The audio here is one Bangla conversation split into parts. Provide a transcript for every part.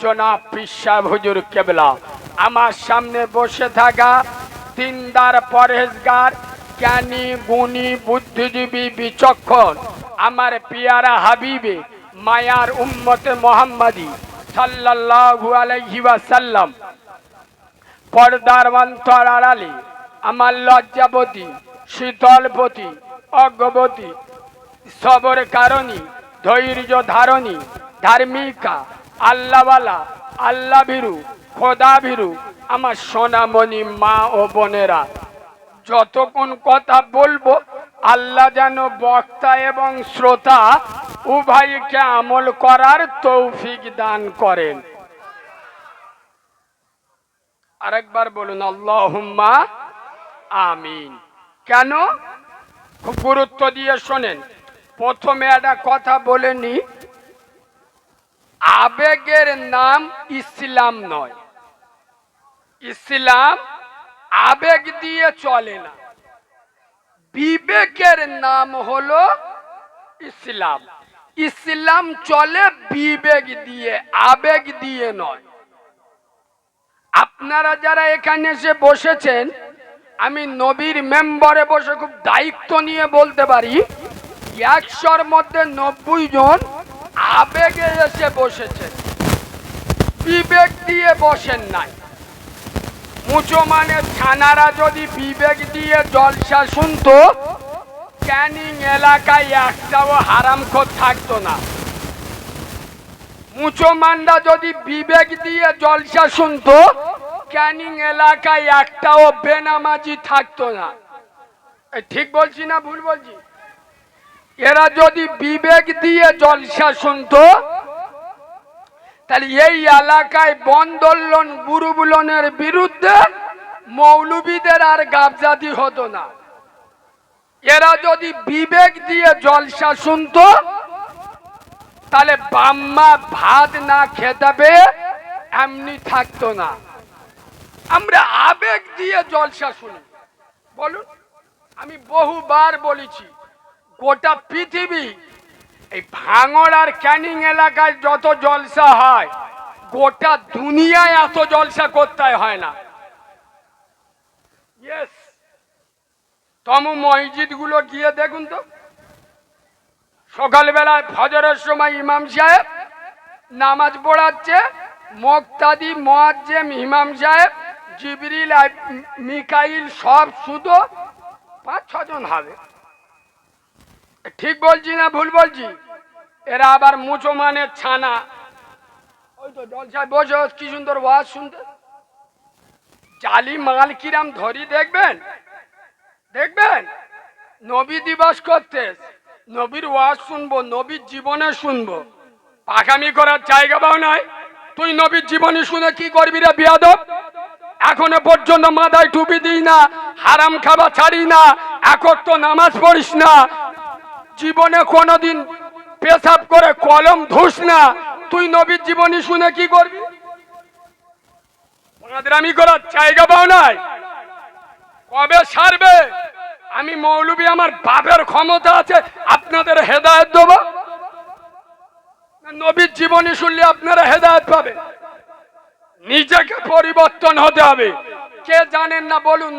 জনাব পীর সাহেব হুজুর কেবলা, আমার সামনে বসে থাকা দিনদার পরহেজগার জ্ঞানী গুণী বুদ্ধিজীবী বিচক্ষণ আমার পিয়ারা হাবিবে মায়ার উম্মতে মোহাম্মদী সাল্লাল্লাহু আলাইহি ওয়াসাল্লাম, পর্দার অন্তর আড়ালে আমার লজ্জাবতী শীতলপতি অজ্ঞবতী সবর কারণী ধৈর্য ধারণী ধার্মিকা আল্লাহওয়ালা আল্লাহ ভীরু খোদা ভীরু আমার সোনামণি মা ও বোনেরা, যতক্ষণ কথা বলবো আল্লাহ যেন বক্তা এবং শ্রোতা উভয়কে আমল করার তৌফিক দান করেন। আরেকবার বলুন আল্লাহুম্মা আমিন। কেন? খুব গুরুত্ব দিয়ে শোনেন। প্রথমে একটা কথা বলে নি, আবেগের নাম ইসলাম নয়। ইসলাম আবেগ দিয়ে চলে না, বিবেকের নাম হলো ইসলাম। ইসলাম চলে বিবেক দিয়ে, আবেগ দিয়ে নয়। আপনারা যারা এখানে এসে বসেছেন, আমি নবীর মেম্বারে বসে খুব দায়িত্ব নিয়ে বলতে পারি 100-র মধ্যে 90 জন আবেগে এসে বসেছেন, বিবেক দিয়ে বসেন নাই। মুসলমানের ছানারা যদি বিবেক দিয়ে জলসা শুনতো, ক্যানিং এলাকায় একটাও হারামখোর থাকতো না। মুসলমানরা যদি বিবেক দিয়ে জলসা শুনতো, ক্যানিং এলাকায় একটাও বেনামাজি থাকতো না। ঠিক বলছি না ভুল বলছি? এরা যদি বিবেক দিয়ে জলসা শুনতো, তাহলে এই এলাকায় বন্দোলন গুরুবুলনের বিরুদ্ধে মৌলবীদের আর গাবজাদি হতো না। এরা যদি বিবেক দিয়ে জলসা শুনতো, তাহলে বাম্মা ভাত না খেতে পেয়ে এমনি থাকতো না। আমরা আবেগ দিয়ে জলসা শুনি। বলুন, আমি বহুবার বলেছি, গোটা পৃথিবী এই ভাঙড় আর ক্যানিং এলাকায় যত জলসা হয়, গোটা দুনিয়ায় এত জলসা করতে হয় না। তমু মসজিদ গুলো গিয়ে দেখুন তো, সকালবেলায় ফজরের সময় ইমাম সাহেব নামাজ পড়াচ্ছে, মুক্তাদি মুয়াজ্জিম ইমাম সাহেব জিবরিল মিকাইল সব শুধু 5-6 জন হবে। ঠিক বলছি না ভুল বলছি? এরা আবার মুসলমানের ছানা, ওই তো জলসায় বসে কি সুন্দর ওয়াজ শুনতে। জালি মাল কিরাম ধরি দেখবেন, দেখবেন নবী দিবস করতে নবীর ওয়াজ শুনবো, নবীর জীবনে শুনবো, পাকামি করার জায়গা পাও নাই। তুই নবীর জীবনী শুনে কি করবি রে বিয়াদব? এখনো পর্যন্ত মাথায় টুপি দিই না, হারাম খাওয়া ছাড়ি না, এখন তো নামাজ পড়িস না, জীবনে কোনোদিন পেশাব করে কলম ধুস না, তুই নবীর জীবনী শুনে কি করবি? মাদরামি করার জায়গা পাও নাই। কবে সারবে? আমি মৌলবী, আমার বাপের ক্ষমতা আছে আপনাদের হেদায়েত দেব। নবীর জীবনী শুনলে আপনারা হেদায়েত পাবে। নিজেকে পরিবর্তন হতে হবে। কে জানেন না বলুন,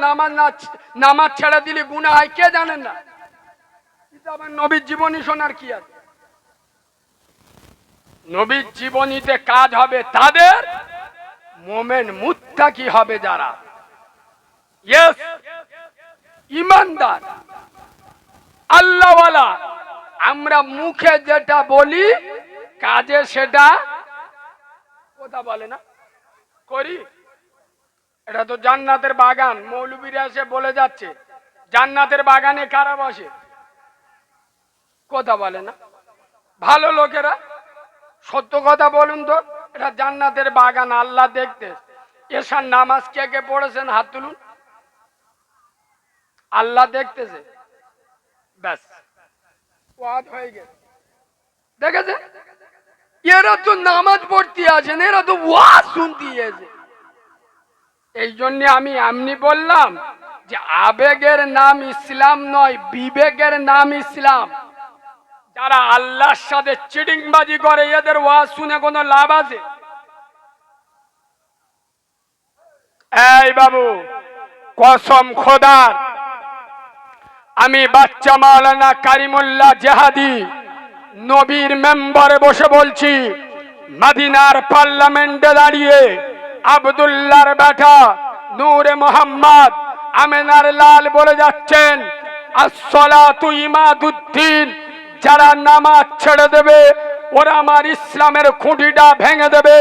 নামাজ ছেড়ে দিলে গুনাহ হয়? কে জানেন না? আমার নবীর জীবনী শোনার কি আছে? নবীর জীবনীতে কাজ হবে তাদের, মোমেন মুত্তাকি হবে যারা, ইমানদার আল্লাহওয়ালা। আমরা মুখে যেটা বলি, কাজে সেটা কথা বলে না করি। এটা তো জান্নাতের বাগান। মৌলবীরা এসে বলে যাচ্ছে জান্নাতের বাগানে কারা বসে? কথা বলে না ভালো লোকেরা। সত্য কথা বলুন তো, এটা জান্নাতের বাগান, আল্লাহ দেখতে। এসার নামাজ কে কে পড়েছেন? হাত তুলুন। আল্লাহ দেখতেছে, ব্যাস ওয়াজ হয়ে গেছে। দেখেছে? এরা তো নামাজ পড়তে আছেন, এরা তো ওয়াজ শুনতে আছে। এই জন্য আমি এমনি বললাম যে আবেগের নাম ইসলাম নয়, বিবেকের নাম ইসলাম। যারা আল্লাহর সাথে চিটিংবাজি করে এদের ওয়াজ শুনে কোনো লাভ আছে? এই বাবু, কসম খোদার, আমি বাচ্চা মাওলানা কারিমুল্লাহ জেহাদি নবীর মেম্বারে বসে বলছি, মদিনার পার্লামেন্টে দাঁড়িয়ে আব্দুল্লাহর বেটা নূরে মোহাম্মদ আমেনার লাল বলে যাচ্ছেন, আসসালাতু ইমাদুদ্দিন। যারা নামাজ ছেড়ে দেবে ওরা আমার ইসলামের খুঁটিটা ভেঙে দেবে।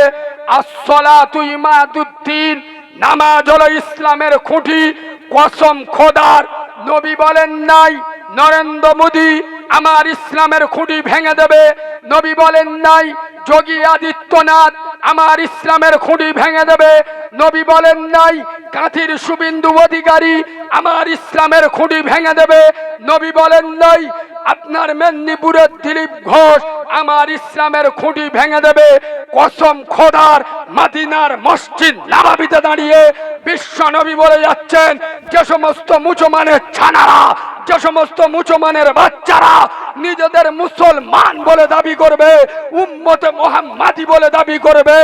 আসসালাতু ইমাদুদ্দিন, নামাজ হলো ইসলামের খুঁটি। কসম খোদার, নবী বলেন নাই নরেন্দ্র মোদী আমার ইসলামের খুঁটি ভেঙে দেবে। নবী বলেন নাই যোগী আদিত্যনাথ আমার ইসলামের খুঁটি ভেঙে দেবে। নবী বলেন নাই কাঁথির শুভেন্দু অধিকারী আমার ইসলামের খুঁটি ভেঙে দেবে। নবী বলেন নাই আপনার মেদিনীপুরের দিলীপ ঘোষ আমার ইসলামের খুঁটি ভেঙে দেবে। কসম খোদার, মদিনার মসজিদ নববীতে দাঁড়িয়ে বিশ্ব নবী বলে যাচ্ছেন, যে সমস্ত মুসলমানের ছানারা, যে সমস্ত মুসলমানের বাচ্চারা নিজেদের মুসলমান বলে দাবি করবে, উম্মতে মুহাম্মাদি বলে দাবি করবে,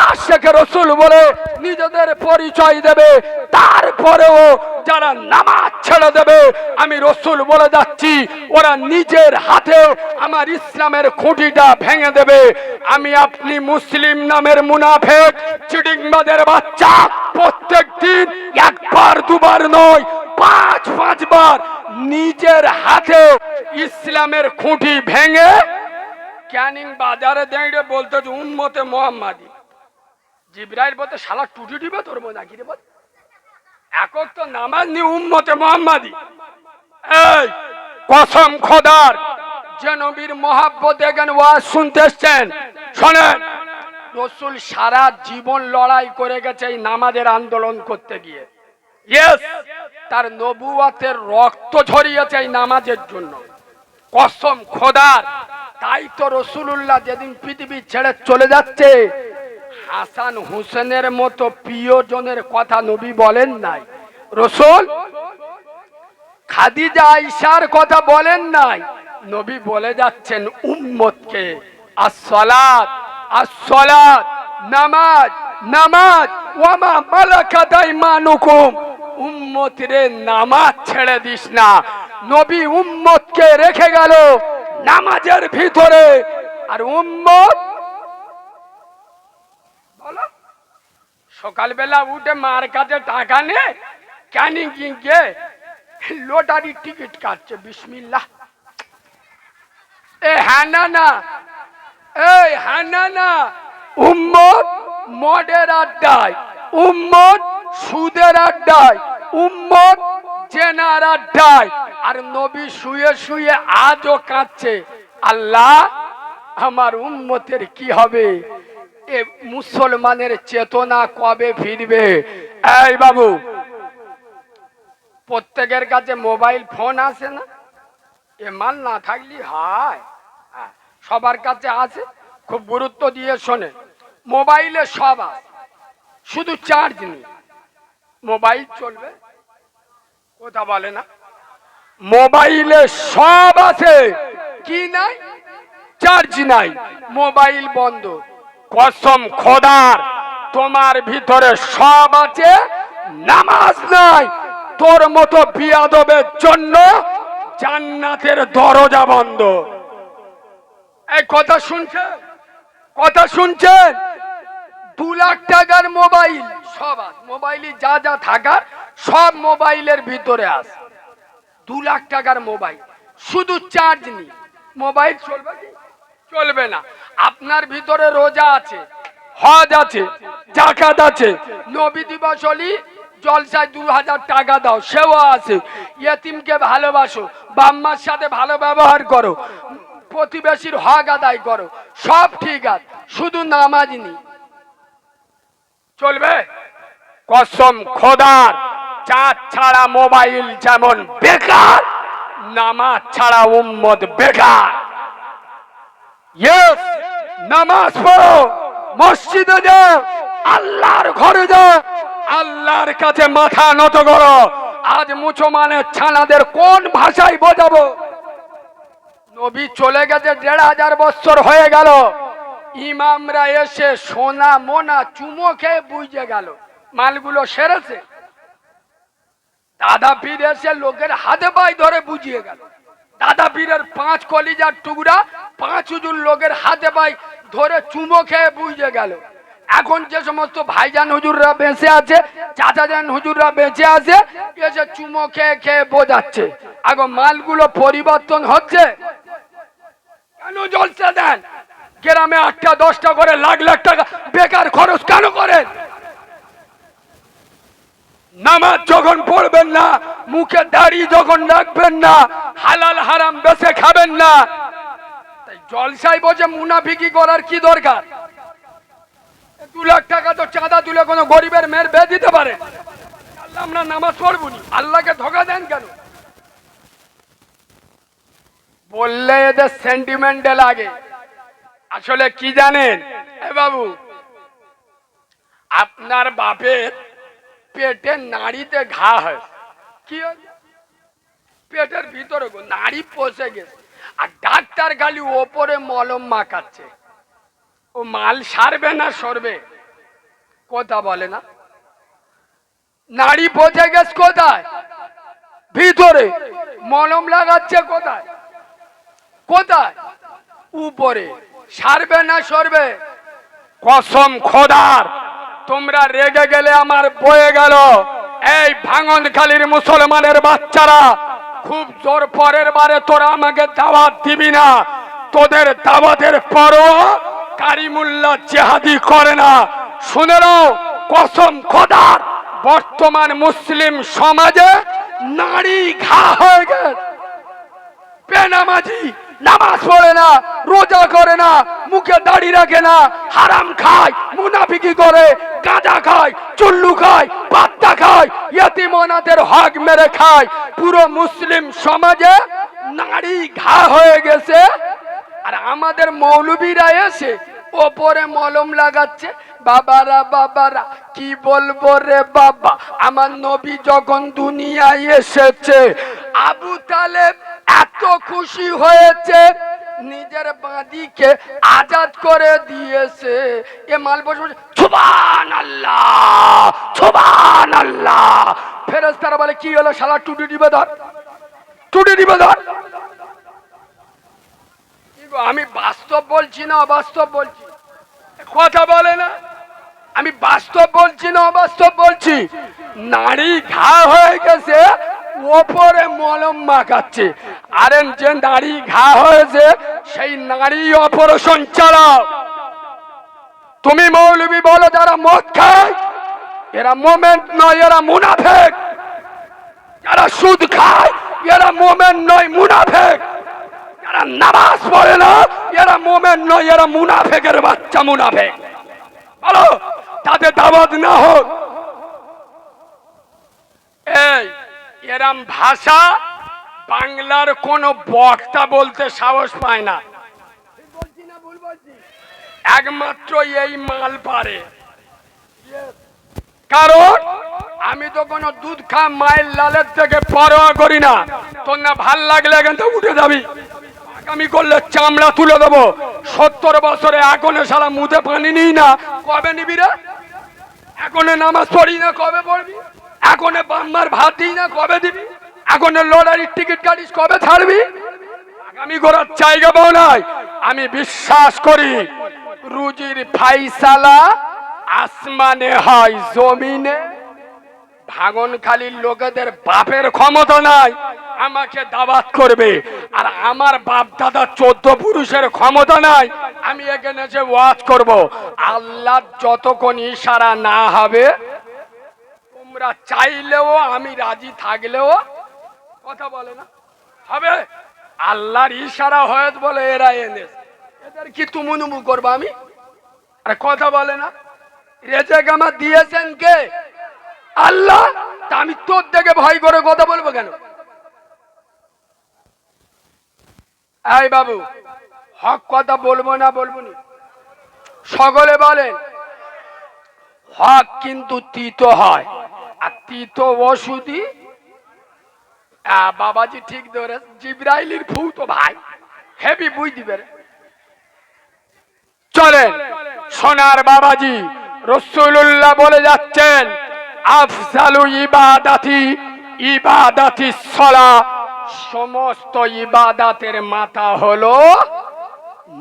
আশিকে রাসূল বলে নিজেদের পরিচয় দেবে, তারপরেও যারা নামাজ ছেড়ে দেবে, আমি রাসূল বলে যাচ্ছি ওরা নিজের হাতে আমার ইসলামের খুঁটিটা ভেঙে দেবে। আমি আপনি মুসলিম নামের মুনাফিক চিটিংবাজের বাচ্চা প্রত্যেক দিন একবার দুবার নয়, 5 বার নিজের হাতে ইসলামের খুঁটি ভেঙে ক্যানিং বাজারে দাঁড়িয়ে বলতে উম্মতে মুহাম্মাদি। জিবরাইল বলতে শালা টুটি দিবে তোর মনে নাকি রে বল, একক তো নামাজ নি উম্মতে মুহাম্মাদি। এই কসম খোদার, যে নবীর মহাব্বতে এখানে ওয়াজ শুনতে এসছেন, শোনেন, রাসূল সারা জীবন লড়াই করে গেছে এই নামাজের আন্দোলন করতে গিয়ে। ইয়েস, তার নবুয়তের রক্ত ঝরিয়েছে এই নামাজের জন্য। কসম খোদার, তাই তো রাসূলুল্লাহ যেদিন পৃথিবী ছেড়ে চলে যাচ্ছে, হাসান হুসেনের মতো প্রিয়জনের কথা নবী বলেন নাই। রাসূল খাদিজা আয়েশার কথা বলেন নাই। নবী বলে যাচ্ছেন উম্মতকে, আসসালাত আসসালাত, নামাজ নামাজ, ওয়ামা মালাকাত আইমানুকুম, উম্মতরে নামাজ ছেড়ে দিস না। নবী উম্মতকে রেখে গেল নামাজের ভিতরে, আর উম্মত বলো সকালবেলা উঠে মার কাছে টাকা নে ক্যানিং গিয়ে লটারি টিকিট কাটছে, বিসমিল্লাহ। এ হানা না, এই হানা না, উম্মত মদের আড্ডায়, উম্মত সুদের আড্ডায়, উম্মত জেনার আড্ডায়, আর নবী শুয়ে শুয়ে আজও কাঁদছে, আল্লাহ আমার উম্মতের কি হবে, এ মুসলমানের চেতনা কবে ফিরবে। এই বাবু, প্রত্যেকের কাছে মোবাইল ফোন আছে না? এ মাল না থাকলে হয়, সবার কাছে আছে। খুব গুরুত্ব দিয়ে শোনে, মোবাইলে সব আছে, শুধু চার্জ নেই। মোবাইল চলবে, কথা বলে না, মোবাইলে সব আছে, কি নাই? চার্জ নাই, মোবাইল বন্ধ। কসম খোদার, তোমার ভিতরে সব আছে, নামাজ নাই। তোর মতো বিয়াদবের জন্য জান্নাতের দরজা বন্ধ। এই কথা শুনছেন? কথা শুনছেন? 2 লাখ টাকার মোবাইল সব আছে, মোবাইলে যা যা থাকার সব মোবাইলের ভিতরে আছে। 2 লাখ টাকার মোবাইল, শুধু চার্জ নেই, মোবাইল চলবে কি? চলবে না। আপনার ভিতরে রোজা আছে, হজ আছে, যাকাত আছে, নবী দিবস হলি জলসায় 2000 টাকা দাও, সেও আছে। ইয়েতিমকে ভালোবাসো, বাম্মার সাথে ভালো ব্যবহার করো, প্রতিবেশীর হক আদায় করো, সব ঠিক আছে, শুধু নামাজ নেই। চলবে? কসম খোদার, চাঁদ ছাড়া মোবাইল যেমন বেকার, নামাজ ছাড়া উম্মত বেকার। ইয়েস, নামাজ পড়ো, মসজিদে যাও, আল্লাহর ঘরে যাও, আল্লাহর কাছে মাথা নত করো। আজ মুসলমানের ছানাদের কোন ভাষায় বোঝাবো? নবী চলে গেছে 1500 বছর হয়ে গেল, ইমামরা এসে সোনা মোনা চুমো খেয়ে বুঝে গেল মালগুলো সেরেছে। দাদা পীর এসে লোকের হাতে পায়ে ধরে বুঝিয়ে গেল। দাদা পীরের 5 কলিজার টুকরা 5 হুজুর লোকের হাতে পায়ে ধরে চুমো খেয়ে বুঝে গেল। এখন যে সমস্ত ভাইজান হুজুররা বেঁচে আছে, চাচাজান হুজুররা বেঁচে আছে, এসে চুমো খেয়ে খেয়ে বোঝাচ্ছে। এখন মালগুলো পরিবর্তন হচ্ছে। কেন জলসা দেন? গ্রামে 8টা 10টা করে লাখ লাখ টাকা বেকার খরচ কেন করেন? নামাজ যখন পড়বেন না, মুখে দাড়ি যখন রাখবেন না, হালাল হারাম বেছে খাবেন না, তাই জলসায় বসে মুনাফিকি করার কি দরকার? 2 লাখ টাকা তো চাঁদা তুলে কোনো গরিবের মেয়ের বিয়ে দিতে পারে। আল্লাহ আমরা নামাজ পড়বনি, আল্লাহকে ধোকা দেন কেন? বললে এদের সেন্টিমেন্টে লাগে। আসলে কি জানেন এ বাবু, আপনার বাপের পেটে নাড়িতে ঘা হয়, কি পেটের ভিতরে নাড়ি পচে গেছে, আর ডাক্তার খালি ওপরে মলম মাখাচ্ছে। ও মাল সারবে না সরবে? কথা বলে না। নাড়ি পচে গেছে কোথায়? ভিতরে। মলম লাগাচ্ছে কোথায়? কোথায়? উপরে। সারবে না সরবে? কসম খোদার, তোমরা রেগে গেলে আমার বয়ে গেল। এই ভাঙনখালীর মুসলমানের বাচ্চারা, খুব জোর পরের বারে তোরা আমাকে দাওয়াত দিবি না। তোদের দাওয়াতের পরও কারিমুল্লাহ জেহাদি করে না। শুনে নাও, কসম খোদার, বর্তমান মুসলিম সমাজে নারী ঘা হয়ে গেছে। বেনামাজি, নামাজ পড়ে না, রোজা করে না, মুখে দাড়ি রাখে না, হারাম খায়, মুনাফিকি করে, গাঁজা খায়, চুল্লু খায়, পাত্তা খায়, ইয়েতিম অনাথের হক মেরে খায়। পুরো মুসলিম সমাজে নারী ঘা হয়ে গেছে। আর আমাদের মৌলবীরা এসে ওপরে মলম লাগাচ্ছে। বাবারা বাবারা কি বলবো রে বাবা, আমার নবী যখন দুনিয়ায় এসেছে, আবু তালেব এত খুশি হয়েছে, নিজের বাঁদিকে আজাদ করে দিয়েছে। এ মাল বসে বসে সুবহানাল্লাহ সুবহানাল্লাহ। ফেরেশতারা বলে কি হলো শালা, টুটি দিবে ধর, টুটি দিবে ধর। আমি বাস্তব বলছি না অবাস্তব বলছি? কথা বলে না। আমি বাস্তব বলছি না অবাস্তব বলছি? নারী ঘা হয়ে গেছে, ওপরে মলম মাখাচ্ছে। আরে যে নারী ঘা হয়েছে সেই নারী অপারেশন চালাও। তুমি মৌলবি বলো যারা মদ খায় এরা মোমেন্ট নয়, এরা মুনাফেক। যারা সুদ খায় এরা মোমেন্ট নয়, মুনাফেক। যারা নামাজ পড়ে না এরা মোমেন্ট নয়, এরা মুনাফেকের বাচ্চা, মুনাফেক। বলো তাদের দাওয়াত না হোক। এই এরম ভাষা বাংলার কোন বক্তা বলতে সাহস পায় না। একমাত্র এই মাল পারে। কারণ আমি তো কোনো দুধ খা মায়ের লালের থেকে পরোয়া করি না। তোর না ভাল লাগলে এখান থেকে উঠে যাবি, আগামী করলে চামড়া তুলে দেবো। 70 বছরে এখনো সারা মুখে পানি নিই না, কবে নিবি রে? এখনো নামাজ পড়ি না, কবে পড়বি? এখনো বাম্মার ভাত দিই না, কবে দিবি? এখনো লটারির টিকিট কাটিস, কবে ছাড়বি? আগামী করার জায়গা পাও নাই। আমি বিশ্বাস করি রুজির ফাইসালা আসমানে হয়, জমিনে। ভাঙনখালীর লোকেদের বাপের ক্ষমতা নাই আমাকে দাওয়াত করবে, আর আমার বাপ দাদা 14 পুরুষের ক্ষমতা নাই আমি এখানে এসে ওয়াজ করব। আল্লাহ যতক্ষণ ইশারা না হবে, তোমরা চাইলেও আমি রাজি থাকলেও, কথা বলে না হবে। আল্লাহর ইশারা হয়ে বলে এরা এনে, এদের কি তুমুনুমু করবো আমি? আরে কথা বলে না। রেজেক আমার দিয়েছেন কে? আল্লাহ। তা আমি তোর দেখে ভয় করে কথা বলবো কেন? এই বাবু, হক কথা বলবো না বলবো না? সকলে বলেন হক কিন্তু তিতো হয়, আর তিতো ওষুধই। বাবাজি ঠিক ধরে, জিব্রাইলের ভূত ভাই, হেভি বুঝ দিবে। চলেন সোনার বাবাজি রাসূলুল্লাহ বলে যাচ্ছেন আফজালু ইবাদাতি ইবাদাতি সালাহ, সমস্ত ইবাদাতের মাথা হলো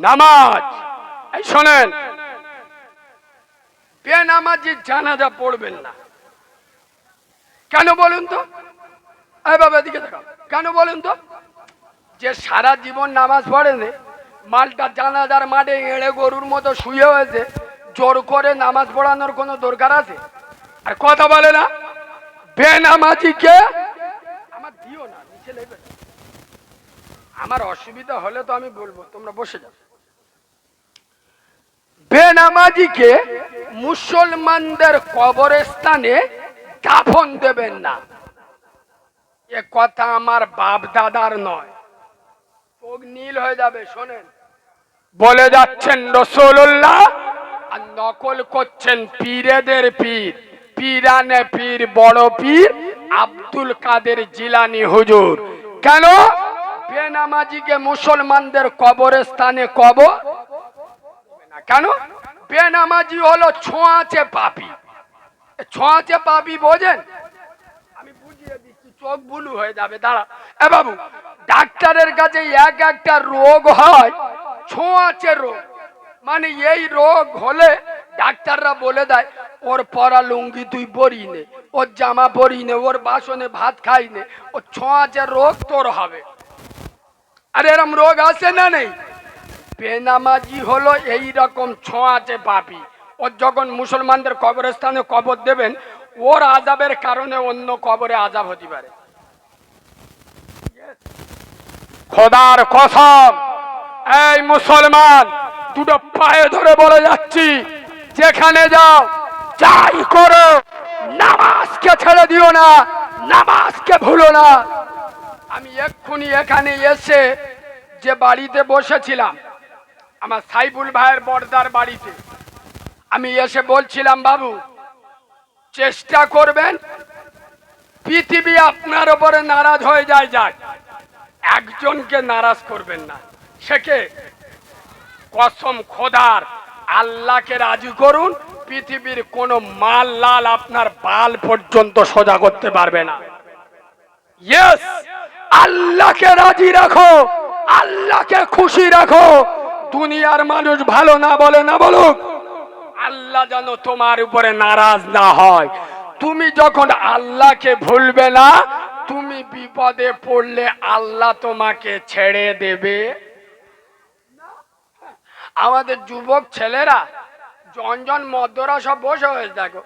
নামাজ। এই শোনেন, বেনামাজি জানাজা পড়বেন না। কেন বলুন তো? এই বাবা এদিকে তাকাও, কেন বলুন তো? যে সারা জীবন নামাজ পড়েনি, মালটা জানাজার মাঠে এড়ে গরুর মতো শুয়ে হয়েছে, জোর করে নামাজ পড়ানোর কোনো দরকার আছে? আর কথা বলে না বেনামাজিকে আমার দিও না, নিচে নেবে। আমার অসুবিধা হলে তো আমি বলবো, তোমরা বসে যাও। বেনামাজিকে মুসলমানদের কবরস্থানে দাফন দেবেন না, এ কথা আমার বাপ দাদার নয়, চোখ নীল হয়ে যাবে। শোনেন, বলে যাচ্ছেন রাসূলুল্লাহ আর নকল করছেন পীরেদের পীর, পীরানে পীর, বড় পীর আব্দুল কাদের জিলানী হুজুর। কেন বেনামাজিকে মুসলমানদের কবরস্থানে কবর না? কেন? বেনামাজি হলো ছোঁয়াচে পাপী। ছোঁয়াচে পাপী বোঝেন? আমি বুঝিয়ে দিচ্ছি, চোখ বুলু হয়ে যাবে, দাঁড়া। এ বাবু, ডাক্তারের কাছে এক একটা রোগ হয় ছোঁয়াচে রোগ, মানে এই রোগ হলে ডাক্তাররা বলে দেয় ওর পরা লুঙ্গি তুই পরি নে, ওর জামা পরি নে, ওর বাসনে ভাত খাই নে, ও ছোঁয়াচে রোগ তোর হবে। আর এরম রোগ আছে না নেই? বেনামাজি হলো এই রকম ছোঁয়াচে পাপী। ওর যখন মুসলমানদের কবরস্থানে কবর দেবেন, ওর আযাবের কারণে অন্য কবরে আযাব হতে পারে। খোদার কসম, এই মুসলমান দুটো পায়ে ধরে বলে যাচ্ছি, যেখানে যাও যাই করো নামাজকে ছেড়ে দিও না, নামাজকে ভুলো না। আমি এক্ষুনি এখানে এসে যে বাড়িতে বসেছিলাম, আমার সাইবুল ভাইয়ের বড়দার বাড়িতে, আমি এসে বলছিলাম বাবু চেষ্টা করবেন পৃথিবী আপনার উপরে নারাজ হয়ে যায়, যাক একজনকে নারাজ করবেন না। সে কে? কসম খোদার, আল্লাহকে রাজি করুন, পৃথিবীর কোন মাল লাল আপনার বাল পর্যন্ত সোজা করতে পারবে না। ইয়েস, আল্লাহকে রাজি রাখো, আল্লাহকে খুশি রাখো। দুনিয়ার মানুষ ভালো না বলে না বলুক, আল্লাহ যেন তোমার উপরে নারাজ না হয়। তুমি যখন আল্লাহকে ভুলবে না, তুমি বিপদে পড়লে আল্লাহ তোমাকে ছেড়ে দেবে। আমাদের যুবক ছেলেরা জনজন মদ্যরা সব বসে হয়েছে, দেখো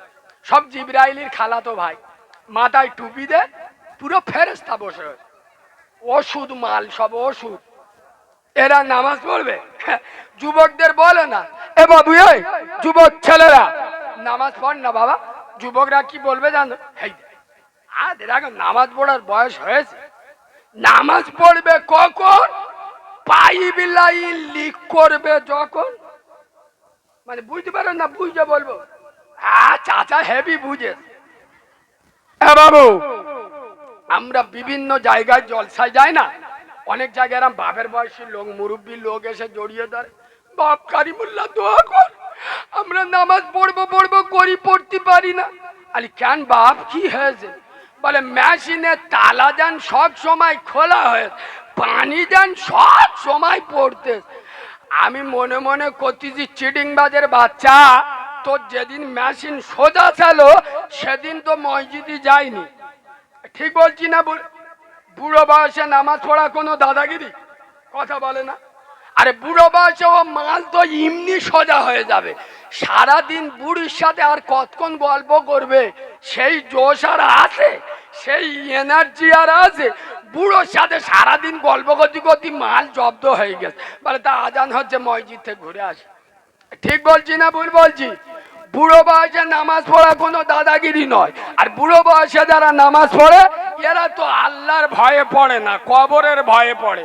সব জিবরাইলির খালাতো ভাই, মাথায় টুপি দে, পুরো ফেরেশতা বসে হয়েছে, ওষুধ মাল, সব ওষুধ। এরা নামাজ পড়বে? যুবকদের বলে না, এ বাবু এই যুবক ছেলেরা নামাজ পড় না বাবা। যুবকরা কি বলবে জানো? দেখো নামাজ পড়ার বয়স হয়েছে, নামাজ পড়বে কখন? পাইবিলাই লিক করবে যখন। মানে বুঝতে পারেন না? বুঝে বলবো, হ্যাঁ চাচা হেভি বুঝে। হ্যাঁ বাবু, আমরা বিভিন্ন জায়গায় জলসায় যাই না, অনেক জায়গায় এরম বাপের বয়সী লোক, মুরব্বী লোক এসে জড়িয়ে ধরে, বাপ কারিমুল্লাহ দোয়া কর, আমরা নামাজ পড়বো পড়বো করি, পড়তে পারি না। আরে কেন বাপ, কি হয়েছে? বলে মেশিনের তালা যান সব সময় খোলা হয়েছে, পানি যান সব সময় পড়তে। আমি মনে মনে করতেছি চিটিংবাজের বাচ্চা, তোর যেদিন মেশিন সোজা ছিল সেদিন তো মসজিদে যায়নি। ঠিক বলছি না? বুড়ো বয়সে নামাজ পড়া কোনো দাদাগিরি? কথা বলে না? আরে বুড়ো বয়সে ও মাল তো এমনি সোজা হয়ে যাবে। সারাদিন বুড়ির সাথে আর কতক্ষণ গল্প করবে, সেই জোশ আর আছে, সেই এনার্জি আর আছে? বুড়োর সাথে সারাদিন গল্প করতে করতে মাল জব্দ হয়ে গেছে, বলে তা আজান হচ্ছে মসজিদ থেকে ঘুরে আসে। ঠিক বলছি না ভুল বলছি? বুড়ো বয়সে নামাজ পড়া কোনো দাদাগিরি নয়। আর বুড়ো বয়সে যারা নামাজ পড়ে এরা তো আল্লাহর ভয়ে পড়ে না, কবরের ভয়ে পড়ে।